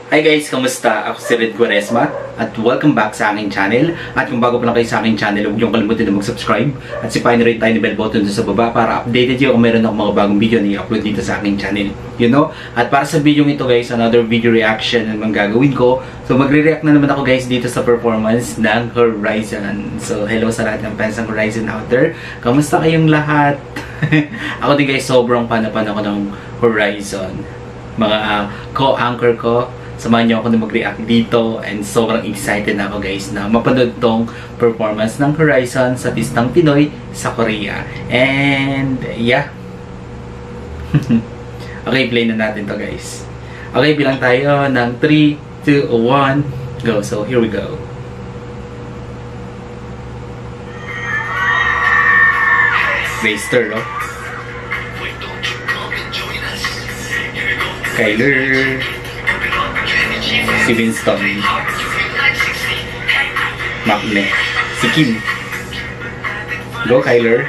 Hi guys, kamusta? Ako si Red Quaresma at welcome back sa aking channel. At kung bago pa lang kayo sa aking channel, huwag niyong kalimutan na mag-subscribe at sipahin na rin tayo ni bell button sa baba para updated kayo kung meron akong mga bagong video na i-upload dito sa aking channel. You know? At para sa video ito guys, another video reaction naman gagawin ko. So magre-react na naman ako guys dito sa performance ng Horizon. So hello sa lahat ng fans ng Horizon out there. Kamusta kayong lahat? Ako din guys, sobrang fan ako ng Horizon. Mga co-anchor ko, samahan niyo ako na mag-react dito and sobrang excited na ako guys na mapanood tong performance ng Horizon sa pistang Pinoy sa Korea. And yeah. Okay, play na natin to guys. Okay, bilang tayo ng 3, 2, 1, go. So here we go. Raster, no? Kyler, si Winston, Makne, si Kim. Go Kyler.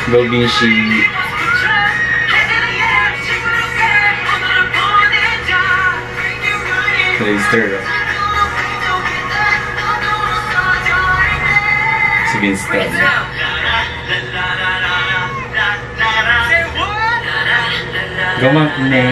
Go Vinci. Raster, si Winston. Go Makne.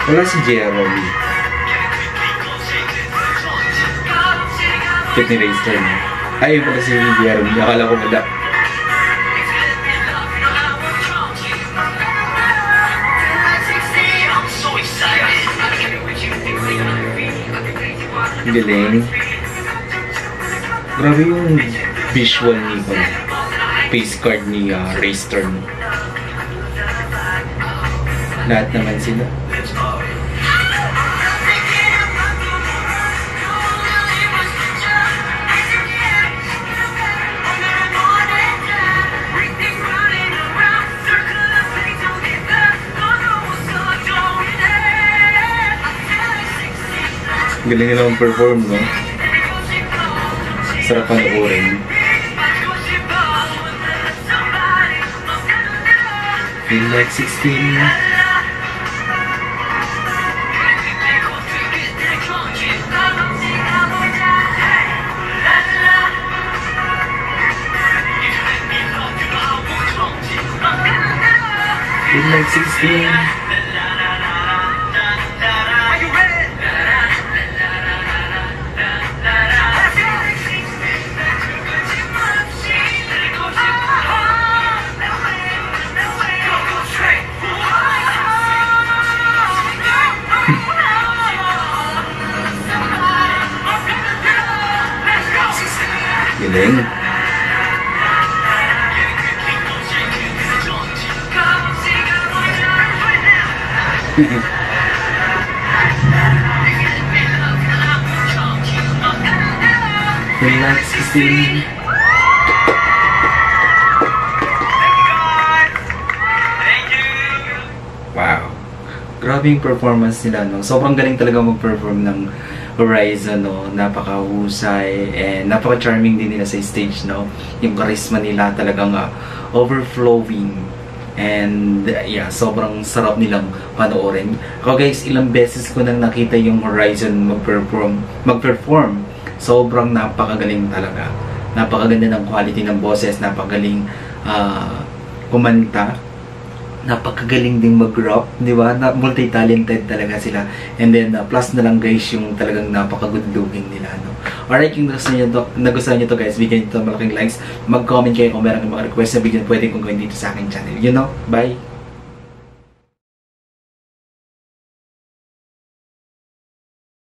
Wala si Jeremy. Cute ni Raster niya. Ay, yun pala si Jeremy. Akala ko wala. Galing. Grabe yung visual ni face card ni Raster. Lahat naman sila. Galing nila mag-perform, no? Sarap panoorin. Feel like 16. Feel like 16. Galing. Relax, Christine. Wow. Grabe yung performance nila, no? Sobrang galing talaga mag-perform ng Horizon, no? Napakahusay and napaka-charming din nila sa stage, no? Yung charisma nila talagang overflowing. And yeah, sobrang sarap nilang panoorin. Ako guys, ilang beses ko nang nakita yung Horizon mag-perform. Sobrang napakagaling talaga. Napakaganda ng quality ng boses, napakagaling kumanta. Napakagaling ding mag-rap, di ba? Multi-talented talaga sila. And then, plus na lang guys, yung talagang napaka-good looking nila, no? Alright, kung nagustuhan nyo to guys, bigyan nyo to malaking likes. Mag-comment kayo kung meron mga request na bigyan pwede kong gawin dito sa aking channel. You know? Bye!